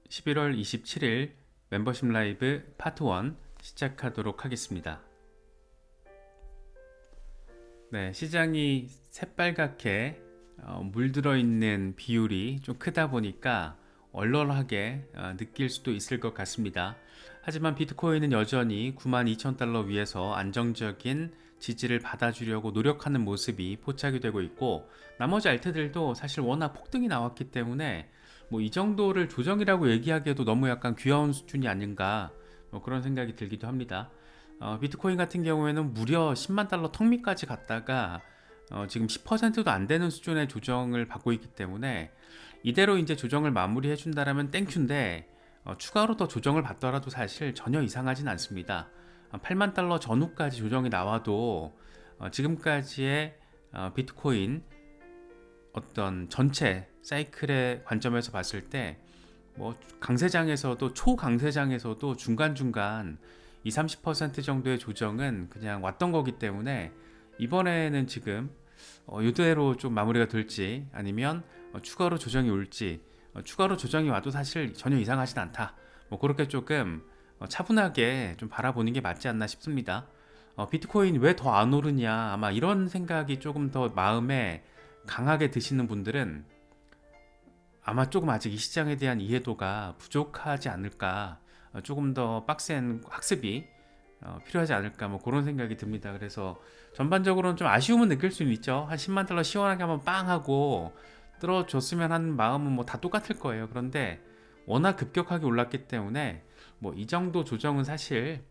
11월 27일 멤버십 라이브 파트 1 시작하도록 하겠습니다. 네, 시장이 새빨갛게 물들어 있는 비율이 좀 크다 보니까 얼얼하게 느낄 수도 있을 것 같습니다. 하지만 비트코인은 여전히 92,000달러 위에서 안정적인 지지를 받아주려고 노력하는 모습이 포착이 되고 있고, 나머지 알트들도 사실 워낙 폭등이 나왔기 때문에 뭐 이 정도를 조정이라고 얘기하기에도 너무 약간 귀여운 수준이 아닌가, 그런 생각이 들기도 합니다. 비트코인 같은 경우에는 무려 10만 달러 턱 밑까지 갔다가 지금 10%도 안 되는 수준의 조정을 받고 있기 때문에 이대로 이제 조정을 마무리해 준다라면 땡큐인데, 추가로 더 조정을 받더라도 사실 전혀 이상하진 않습니다. 8만 달러 전후까지 조정이 나와도 지금까지의 비트코인 어떤 전체 사이클의 관점에서 봤을 때 뭐 강세장에서도 초강세장에서도 중간중간 20-30% 정도의 조정은 그냥 왔던 거기 때문에, 이번에는 지금 이대로 좀 마무리가 될지 아니면 추가로 조정이 올지, 추가로 조정이 와도 사실 전혀 이상하진 않다, 뭐 그렇게 조금 차분하게 좀 바라보는 게 맞지 않나 싶습니다. 비트코인 왜 더 안 오르냐, 아마 이런 생각이 조금 더 마음에 강하게 드시는 분들은 아마 조금 아직 이 시장에 대한 이해도가 부족하지 않을까, 조금 더 빡센 학습이 필요하지 않을까, 뭐 그런 생각이 듭니다. 그래서 전반적으로는 좀 아쉬움은 느낄 수는 있죠. 한 10만 달러 시원하게 한번 빵 하고 뚫어줬으면 하는 마음은 뭐 다 똑같을 거예요. 그런데 워낙 급격하게 올랐기 때문에 뭐 이 정도 조정은 사실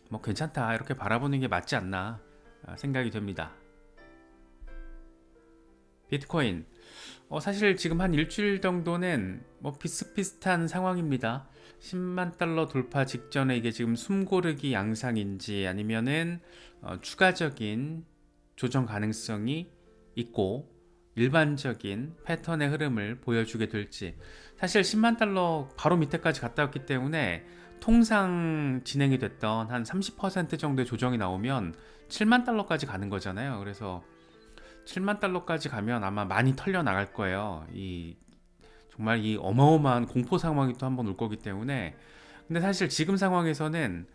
뭐 괜찮다, 이렇게 바라보는 게 맞지 않나 생각이 됩니다. 비트코인 사실 지금 한 일주일 정도는 뭐 비슷비슷한 상황입니다. 10만 달러 돌파 직전에 이게 지금 숨고르기 양상인지 아니면은 추가적인 조정 가능성이 있고 일반적인 패턴의 흐름을 보여주게 될지, 사실 10만 달러 바로 밑에까지 갔다 왔기 때문에 통상 진행이 됐던 한 30% 정도의 조정이 나오면 7만 달러까지 가는 거잖아요. 그래서 7만 달러까지 가면 아마 많이 털려 나갈 거예요. 정말 이 어마어마한 공포 상황이 또 한번 올 거기 때문에. 근데 사실 지금 상황에서는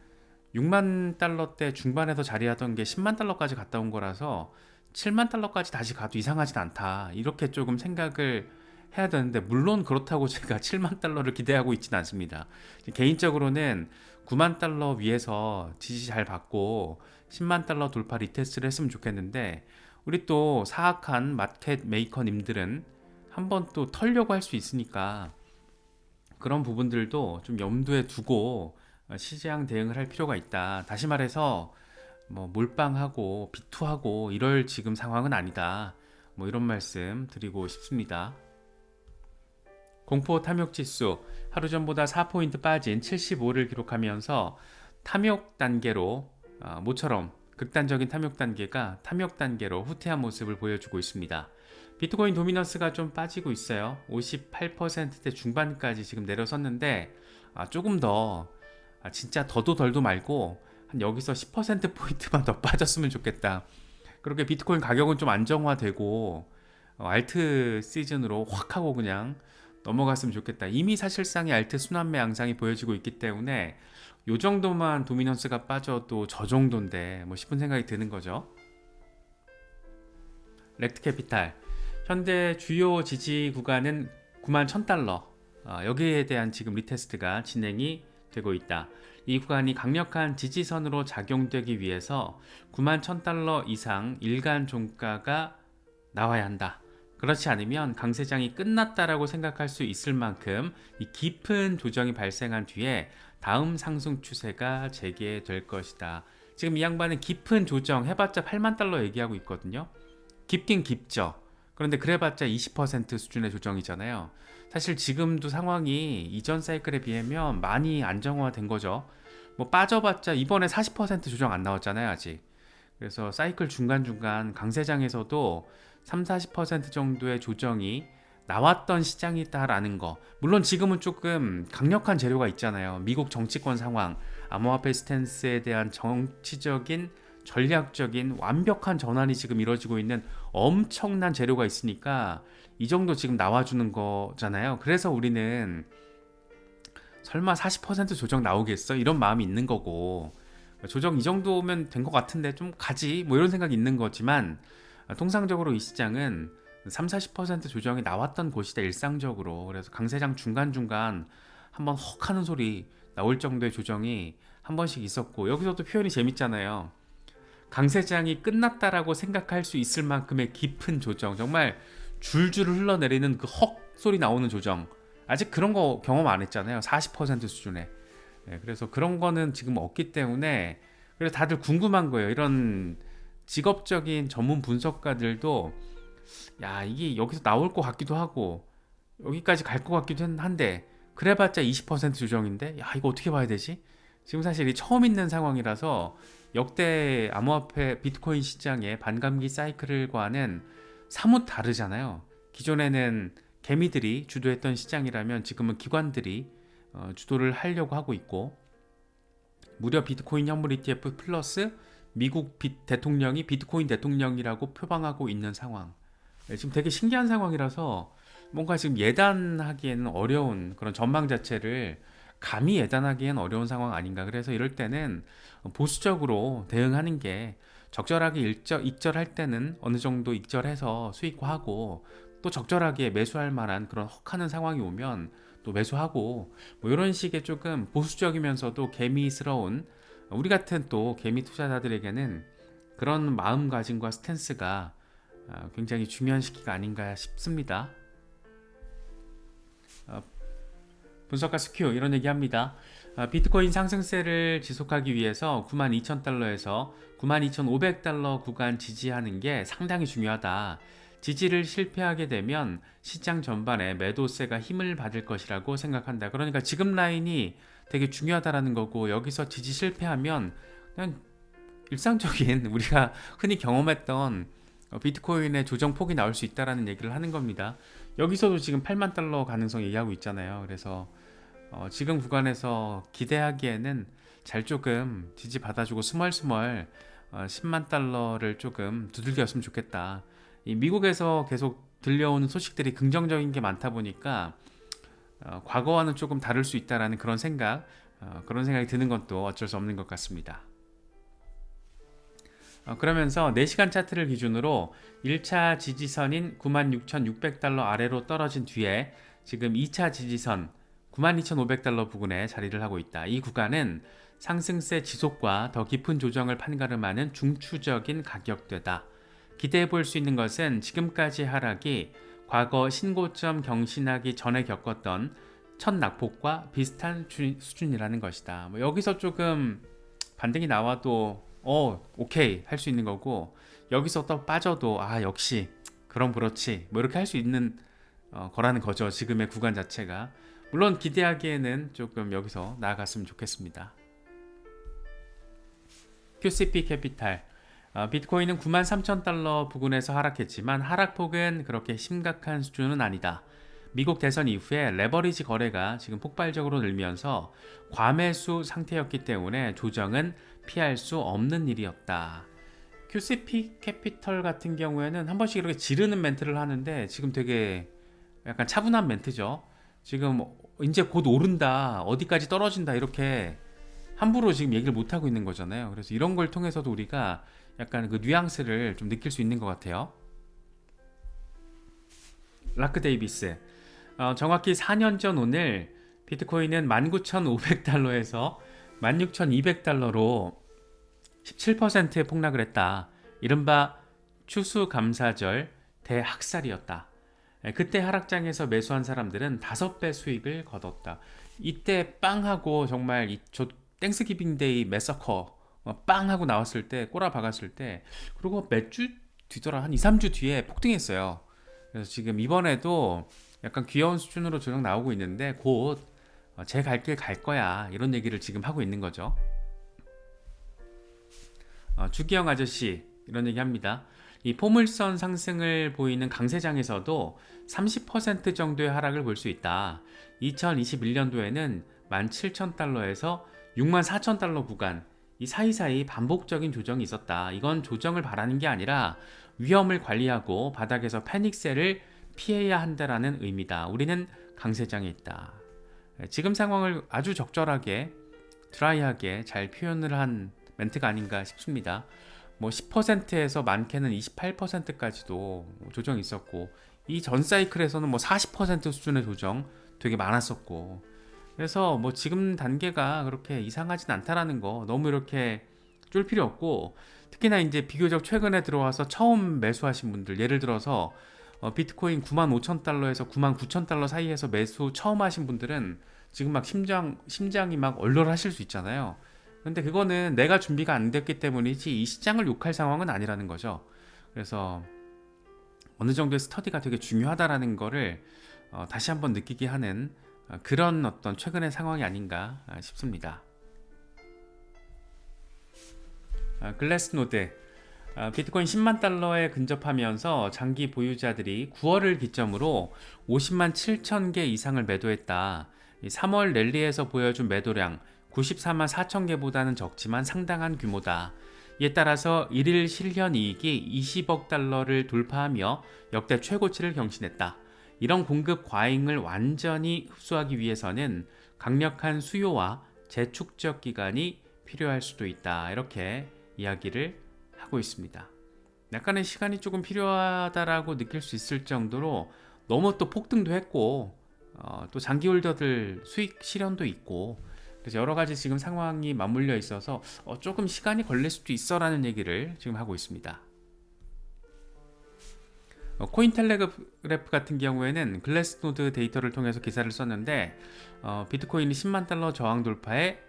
6만 달러대 중반에서 자리하던 게 10만 달러까지 갔다 온 거라서 7만 달러까지 다시 가도 이상하진 않다, 이렇게 조금 생각을 해야 되는데, 물론 그렇다고 제가 7만 달러를 기대하고 있지는 않습니다. 개인적으로는 9만 달러 위에서 지지 잘 받고 10만 달러 돌파 리테스트를 했으면 좋겠는데, 우리 또 사악한 마켓 메이커님들은 한번 또 털려고 할 수 있으니까 그런 부분들도 좀 염두에 두고 시장 대응을 할 필요가 있다. 다시 말해서 뭐 몰빵하고 비투하고 이럴 지금 상황은 아니다, 뭐 이런 말씀 드리고 싶습니다. 공포 탐욕 지수 하루 전보다 4포인트 빠진 75를 기록하면서 탐욕 단계로, 모처럼 극단적인 탐욕 단계가 탐욕 단계로 후퇴한 모습을 보여주고 있습니다. 비트코인 도미넌스가 좀 빠지고 있어요. 58%대 중반까지 지금 내려섰는데, 조금 더 진짜 더도 덜도 말고 한 여기서 10%포인트만 더 빠졌으면 좋겠다. 그렇게 비트코인 가격은 좀 안정화되고 알트 시즌으로 확 하고 그냥 넘어갔으면 좋겠다. 이미 사실상의 알트 순환매 양상이 보여지고 있기 때문에 요 정도만 도미넌스가 빠져도 저 정도인데 뭐 싶은 생각이 드는 거죠. 렉트 캐피탈 현재 주요 지지 구간은 91,000달러, 여기에 대한 지금 리테스트가 진행이 되고 있다. 이 구간이 강력한 지지선으로 작용되기 위해서 91,000달러 이상 일간 종가가 나와야 한다. 그렇지 않으면 강세장이 끝났다라고 생각할 수 있을 만큼 이 깊은 조정이 발생한 뒤에 다음 상승 추세가 재개될 것이다. 지금 이 양반은 깊은 조정 해봤자 8만 달러 얘기하고 있거든요. 깊긴 깊죠. 그런데 그래봤자 20% 수준의 조정이잖아요. 사실 지금도 상황이 이전 사이클에 비하면 많이 안정화된 거죠. 뭐 빠져봤자 이번에 40% 조정 안 나왔잖아요, 아직. 그래서 사이클 중간중간 강세장에서도 3-40% 정도의 조정이 나왔던 시장이다라는 거. 물론 지금은 조금 강력한 재료가 있잖아요. 미국 정치권 상황, 암호화폐 스탠스에 대한 정치적인 전략적인 완벽한 전환이 지금 이루어지고 있는 엄청난 재료가 있으니까 이 정도 지금 나와주는 거잖아요. 그래서 우리는 설마 40% 조정 나오겠어? 이런 마음이 있는 거고, 조정 이 정도면 된 것 같은데 좀 가지 뭐 이런 생각이 있는 거지만, 통상적으로 이 시장은 3, 40% 조정이 나왔던 곳이다 일상적으로. 그래서 강세장 중간중간 한번 헉 하는 소리 나올 정도의 조정이 한 번씩 있었고, 여기서도 표현이 재밌잖아요. 강세장이 끝났다라고 생각할 수 있을 만큼의 깊은 조정, 정말 줄줄 흘러내리는 그 헉 소리 나오는 조정, 아직 그런 거 경험 안 했잖아요. 40% 수준에. 그래서 그런 거는 지금 없기 때문에, 그래서 다들 궁금한 거예요. 이런 직업적인 전문 분석가들도 야, 이게 여기서 나올 것 같기도 하고 여기까지 갈 것 같기도 한데, 그래봤자 20% 조정인데, 야, 이거 어떻게 봐야 되지? 지금 사실 이 처음 있는 상황이라서 역대 암호화폐 비트코인 시장의 반감기 사이클과는 사뭇 다르잖아요. 기존에는 개미들이 주도했던 시장이라면 지금은 기관들이 주도를 하려고 하고 있고, 무려 비트코인 현물 ETF 플러스 미국 대통령이 비트코인 대통령이라고 표방하고 있는 상황. 지금 되게 신기한 상황이라서 뭔가 지금 예단하기에는 어려운 그런 전망 자체를 감히 예단하기엔 어려운 상황 아닌가. 그래서 이럴 때는 보수적으로 대응하는 게, 적절하게 익절할 때는 어느 정도 익절해서 수익화하고, 또 적절하게 매수할 만한 그런 혹하는 상황이 오면 또 매수하고, 뭐 이런 식의 조금 보수적이면서도 개미스러운, 우리 같은 또 개미 투자자들에게는 그런 마음가짐과 스탠스가 굉장히 중요한 시기가 아닌가 싶습니다. 분석가 스큐 이런 얘기합니다. 비트코인 상승세를 지속하기 위해서 92,000달러에서 92,500달러 구간 지지하는 게 상당히 중요하다. 지지를 실패하게 되면 시장 전반에 매도세가 힘을 받을 것이라고 생각한다. 그러니까 지금 라인이 되게 중요하다라는 거고, 여기서 지지 실패하면 그냥 일상적인 우리가 흔히 경험했던 비트코인의 조정폭이 나올 수 있다라는 얘기를 하는 겁니다. 여기서도 지금 8만 달러 가능성 얘기하고 있잖아요. 그래서 지금 구간에서 기대하기에는 잘 조금 지지 받아주고 스멀스멀 10만 달러를 조금 두들겼으면 좋겠다. 이 미국에서 계속 들려오는 소식들이 긍정적인 게 많다 보니까 과거와는 조금 다를 수 있다라는 그런 생각이 드는 것도 어쩔 수 없는 것 같습니다. 그러면서 4시간 차트를 기준으로 1차 지지선인 96,600달러 아래로 떨어진 뒤에 지금 2차 지지선 92,500달러 부근에 자리를 하고 있다. 이 구간은 상승세 지속과 더 깊은 조정을 판가름하는 중추적인 가격대다. 기대해 볼 수 있는 것은 지금까지 하락이 과거 신고점 경신하기 전에 겪었던 첫 낙폭과 비슷한 수준이라는 것이다. 뭐 여기서 조금 반등이 나와도 오케이 할 수 있는 거고, 여기서 또 빠져도 역시 그럼 그렇지 뭐 이렇게 할 수 있는 거라는 거죠. 지금의 구간 자체가. 물론 기대하기에는 조금 여기서 나아갔으면 좋겠습니다. QCP 캐피탈, 비트코인은 93,000달러 부근에서 하락했지만 하락폭은 그렇게 심각한 수준은 아니다. 미국 대선 이후에 레버리지 거래가 지금 폭발적으로 늘면서 과매수 상태였기 때문에 조정은 피할 수 없는 일이었다. QCP 캐피털 같은 경우에는 한 번씩 이렇게 지르는 멘트를 하는데, 지금 되게 약간 차분한 멘트죠. 지금 이제 곧 오른다, 어디까지 떨어진다, 이렇게 함부로 지금 얘기를 못 하고 있는 거잖아요. 그래서 이런 걸 통해서도 우리가 약간 그 뉘앙스를 좀 느낄 수 있는 것 같아요. 라크 데이비스, 정확히 4년 전 오늘 비트코인은 19,500달러에서 16,200달러로 17%의 폭락을 했다. 이른바 추수감사절 대학살이었다. 그때 하락장에서 매수한 사람들은 5배 수익을 거뒀다. 이때 빵하고 정말 저 땡스기빙데이 매서커 빵하고 나왔을 때, 꼬라 박았을 때, 그리고 몇 주 뒤더라, 한 2, 3주 뒤에 폭등했어요. 그래서 지금 이번에도 약간 귀여운 수준으로 조정 나오고 있는데, 곧 제 갈 길 갈 거야, 이런 얘기를 지금 하고 있는 거죠. 주기영 아저씨 이런 얘기 합니다. 이 포물선 상승을 보이는 강세장에서도 30% 정도의 하락을 볼 수 있다. 2021년도에는 17,000달러에서 64,000달러 구간, 이 사이사이 반복적인 조정이 있었다. 이건 조정을 바라는 게 아니라 위험을 관리하고 바닥에서 패닉셀을 피해야 한다라는 의미다. 우리는 강세장에 있다. 지금 상황을 아주 적절하게 드라이하게 잘 표현을 한 멘트가 아닌가 싶습니다. 뭐 10%에서 많게는 28%까지도 조정이 있었고, 이 전 사이클에서는 뭐 40% 수준의 조정 되게 많았었고, 그래서 뭐 지금 단계가 그렇게 이상하진 않다라는 거 너무 이렇게 쫄 필요 없고, 특히나 이제 비교적 최근에 들어와서 처음 매수하신 분들, 예를 들어서 비트코인 95,000달러에서 99,000달러 사이에서 매수 처음 하신 분들은 지금 막 심장이 막 얼얼하실 수 있잖아요. 근데 그거는 내가 준비가 안 됐기 때문이지 이 시장을 욕할 상황은 아니라는 거죠. 그래서 어느 정도의 스터디가 되게 중요하다라는 거를 다시 한번 느끼게 하는 그런 어떤 최근의 상황이 아닌가 싶습니다. 글래스노드, 비트코인 10만 달러에 근접하면서 장기 보유자들이 9월을 기점으로 50만 7천 개 이상을 매도했다. 3월 랠리에서 보여준 매도량 94만 4천 개보다는 적지만 상당한 규모다. 이에 따라서 1일 실현 이익이 20억 달러를 돌파하며 역대 최고치를 경신했다. 이런 공급 과잉을 완전히 흡수하기 위해서는 강력한 수요와 재축적 기간이 필요할 수도 있다. 이렇게 이야기를 하고 있습니다. 약간의 시간이 조금 필요하다라고 느낄 수 있을 정도로 너무 또 폭등도 했고, 또 장기 홀더들 수익 실현도 있고, 그래서 여러 가지 지금 상황이 맞물려 있어서 조금 시간이 걸릴 수도 있어라는 얘기를 지금 하고 있습니다. 코인텔레그래프 같은 경우에는 글래스노드 데이터를 통해서 기사를 썼는데, 비트코인이 10만 달러 저항 돌파에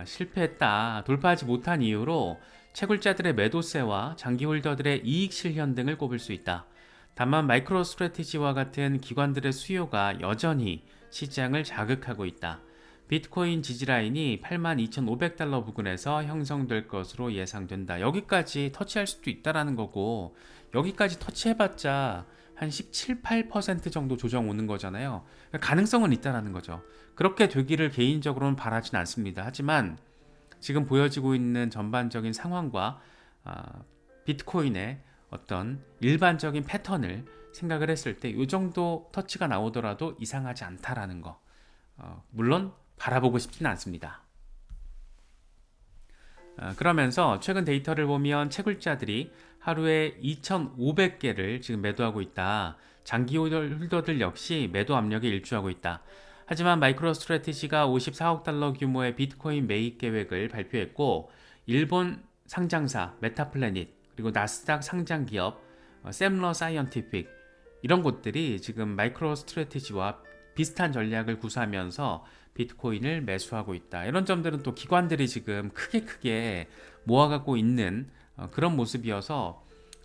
실패했다. 돌파하지 못한 이유로 채굴자들의 매도세와 장기 홀더들의 이익 실현 등을 꼽을 수 있다. 다만 마이크로 스트래티지와 같은 기관들의 수요가 여전히 시장을 자극하고 있다. 비트코인 지지라인이 82,500달러 부근에서 형성될 것으로 예상된다. 여기까지 터치할 수도 있다라는 거고, 여기까지 터치해봤자 한 17, 8% 정도 조정 오는 거잖아요. 가능성은 있다라는 거죠. 그렇게 되기를 개인적으로는 바라진 않습니다. 하지만 지금 보여지고 있는 전반적인 상황과 비트코인의 어떤 일반적인 패턴을 생각을 했을 때 이 정도 터치가 나오더라도 이상하지 않다라는 거. 물론 바라보고 싶지는 않습니다. 그러면서 최근 데이터를 보면 채굴자들이 하루에 2,500개를 지금 매도하고 있다. 장기 홀더들 역시 매도 압력에 일조하고 있다. 하지만 마이크로 스트래티지가 54억 달러 규모의 비트코인 매입 계획을 발표했고, 일본 상장사 메타플래닛, 그리고 나스닥 상장 기업 샘러 사이언티픽, 이런 곳들이 지금 마이크로 스트래티지와 비슷한 전략을 구사하면서 비트코인을 매수하고 있다. 이런 점들은 또 기관들이 지금 크게 모아가고 있는 그런 모습이어서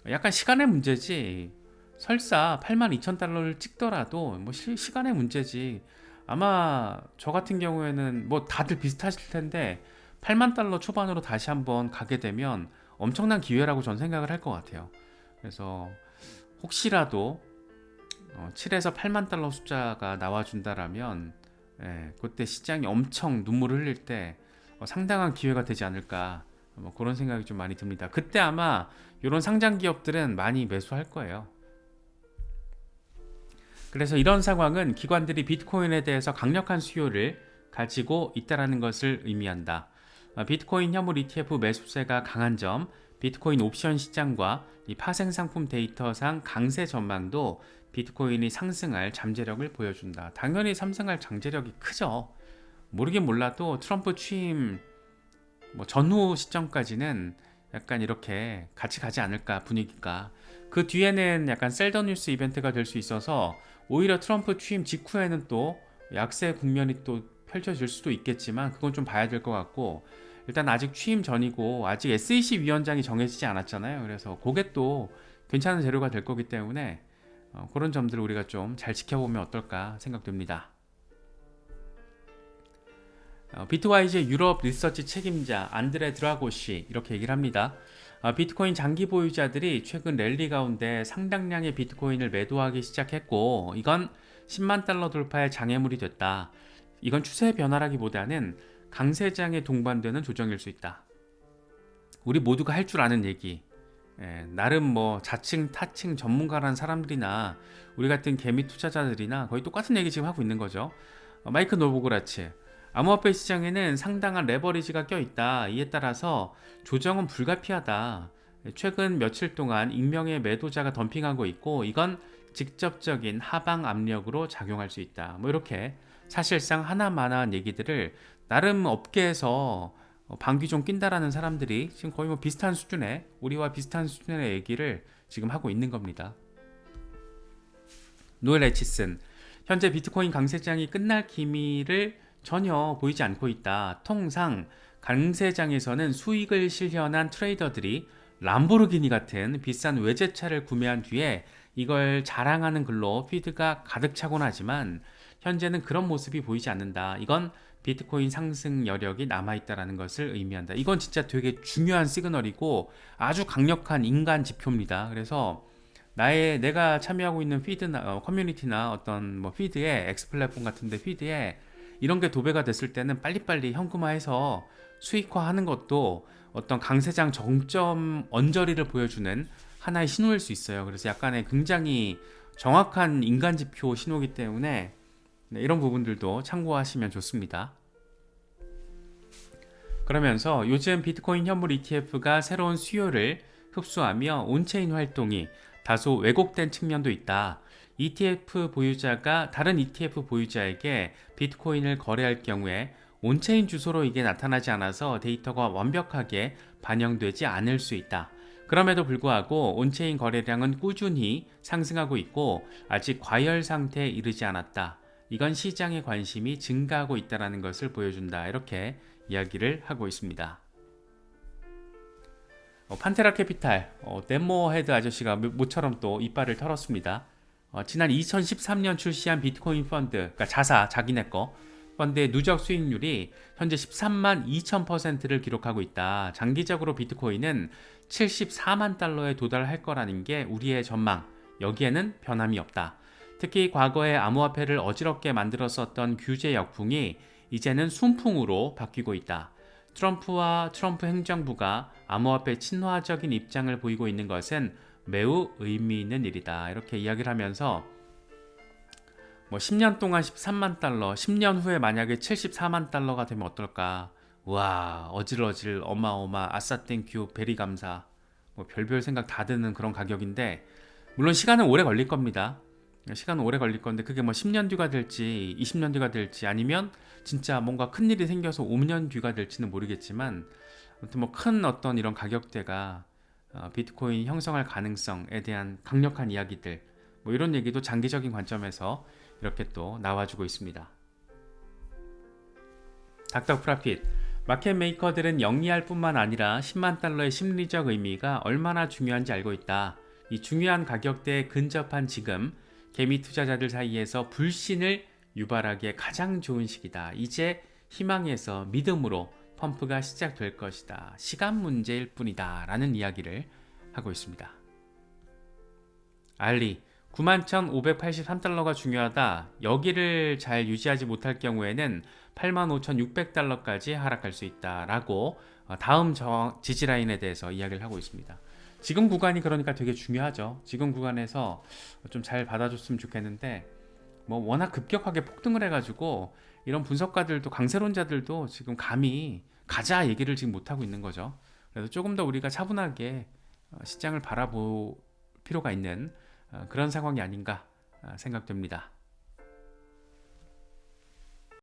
약간 시간의 문제지, 설사 82,000달러를 찍더라도 뭐 시간의 문제지. 아마 저 같은 경우에는 뭐 다들 비슷하실 텐데 8만 달러 초반으로 다시 한번 가게 되면 엄청난 기회라고 전 생각을 할 것 같아요. 그래서 혹시라도 7에서 8만 달러 숫자가 나와준다라면, 그때 시장이 엄청 눈물을 흘릴 때 상당한 기회가 되지 않을까, 뭐 그런 생각이 좀 많이 듭니다. 그때 아마 이런 상장 기업들은 많이 매수할 거예요. 그래서 이런 상황은 기관들이 비트코인에 대해서 강력한 수요를 가지고 있다는 것을 의미한다. 비트코인 현물 ETF 매수세가 강한 점, 비트코인 옵션 시장과 이 파생 상품 데이터상 강세 전망도 비트코인이 상승할 잠재력을 보여준다. 당연히 상승할 잠재력이 크죠. 모르긴 몰라도 트럼프 취임 전후 시점까지는 약간 이렇게 같이 가지 않을까, 분위기가. 그 뒤에는 약간 셀더 뉴스 이벤트가 될 수 있어서 오히려 트럼프 취임 직후에는 또 약세 국면이 또 펼쳐질 수도 있겠지만, 그건 좀 봐야 될 것 같고, 일단 아직 취임 전이고 아직 SEC 위원장이 정해지지 않았잖아요. 그래서 그게 또 괜찮은 재료가 될 거기 때문에 그런 점들을 우리가 좀 잘 지켜보면 어떨까 생각됩니다. 비트와이즈의 유럽 리서치 책임자 안드레 드라고시 이렇게 얘기를 합니다. 비트코인 장기 보유자들이 최근 랠리 가운데 상당량의 비트코인을 매도하기 시작했고, 이건 10만 달러 돌파의 장애물이 됐다. 이건 추세 변화라기보다는 강세장에 동반되는 조정일 수 있다. 우리 모두가 할 줄 아는 얘기, 나름 뭐 자칭 타칭 전문가라는 사람들이나 우리 같은 개미 투자자들이나 거의 똑같은 얘기 지금 하고 있는 거죠. 마이크 노보그라츠, 암호화폐 시장에는 상당한 레버리지가 껴있다. 이에 따라서 조정은 불가피하다. 최근 며칠 동안 익명의 매도자가 덤핑하고 있고 이건 직접적인 하방 압력으로 작용할 수 있다. 뭐 이렇게 사실상 하나만한 얘기들을 나름 업계에서 방귀 좀 낀다라는 사람들이 지금 거의 뭐 비슷한 수준의 우리와 비슷한 수준의 얘기를 지금 하고 있는 겁니다. 노엘 에치슨, 현재 비트코인 강세장이 끝날 기미를 전혀 보이지 않고 있다. 통상 강세장에서는 수익을 실현한 트레이더들이 람보르기니 같은 비싼 외제차를 구매한 뒤에 이걸 자랑하는 글로 피드가 가득 차곤 하지만 현재는 그런 모습이 보이지 않는다. 이건 비트코인 상승 여력이 남아있다는 것을 의미한다. 이건 진짜 되게 중요한 시그널이고 아주 강력한 인간 지표입니다. 그래서 내가 참여하고 있는 피드나 커뮤니티나 어떤 뭐 피드에 X 플랫폼 같은데 피드에 이런 게 도배가 됐을 때는 빨리빨리 현금화해서 수익화하는 것도 어떤 강세장 정점 언저리를 보여주는 하나의 신호일 수 있어요. 그래서 약간의 굉장히 정확한 인간 지표 신호이기 때문에 이런 부분들도 참고하시면 좋습니다. 그러면서 요즘 비트코인 현물 ETF가 새로운 수요를 흡수하며 온체인 활동이 다소 왜곡된 측면도 있다. ETF 보유자가 다른 ETF 보유자에게 비트코인을 거래할 경우에 온체인 주소로 이게 나타나지 않아서 데이터가 완벽하게 반영되지 않을 수 있다. 그럼에도 불구하고 온체인 거래량은 꾸준히 상승하고 있고 아직 과열 상태에 이르지 않았다. 이건 시장의 관심이 증가하고 있다는 것을 보여준다. 이렇게 이야기를 하고 있습니다. 판테라 캐피탈, 데모 헤드 아저씨가 모처럼 또 이빨을 털었습니다. 지난 2013년 출시한 비트코인 펀드, 그러니까 자기네 거 펀드의 누적 수익률이 현재 13만 2,000%를 기록하고 있다. 장기적으로 비트코인은 74만 달러에 도달할 거라는 게 우리의 전망. 여기에는 변함이 없다. 특히 과거에 암호화폐를 어지럽게 만들었었던 규제 역풍이 이제는 순풍으로 바뀌고 있다. 트럼프와 트럼프 행정부가 암호화폐 친화적인 입장을 보이고 있는 것은 매우 의미 있는 일이다. 이렇게 이야기를 하면서 10년 동안 13만 달러, 10년 후에 만약에 74만 달러가 되면 어떨까? 와, 어질어질, 어마어마, 아싸 땡큐, 베리 감사. 별별 생각 다 드는 그런 가격인데 물론 시간은 오래 걸릴 겁니다. 시간은 오래 걸릴 건데 그게 10년 뒤가 될지 20년 뒤가 될지 아니면 진짜 뭔가 큰 일이 생겨서 5년 뒤가 될지는 모르겠지만 아무튼 큰 어떤 이런 가격대가 비트코인 형성할 가능성에 대한 강력한 이야기들 이런 얘기도 장기적인 관점에서 이렇게 또 나와주고 있습니다. 닥터 프라핏, 마켓 메이커들은 영리할 뿐만 아니라 10만 달러의 심리적 의미가 얼마나 중요한지 알고 있다. 이 중요한 가격대에 근접한 지금 개미 투자자들 사이에서 불신을 유발하기에 가장 좋은 시기다. 이제 희망에서 믿음으로 펌프가 시작될 것이다. 시간 문제일 뿐이다. 라는 이야기를 하고 있습니다. 알리, 91,583달러가 중요하다. 여기를 잘 유지하지 못할 경우에는 85,600달러까지 하락할 수 있다. 라고 다음 지지라인에 대해서 이야기를 하고 있습니다. 지금 구간이 그러니까 되게 중요하죠. 지금 구간에서 좀 잘 받아줬으면 좋겠는데 워낙 급격하게 폭등을 해가지고 이런 분석가들도 강세론자들도 지금 감히 가자 얘기를 지금 못하고 있는 거죠. 그래서 조금 더 우리가 차분하게 시장을 바라볼 필요가 있는 그런 상황이 아닌가 생각됩니다.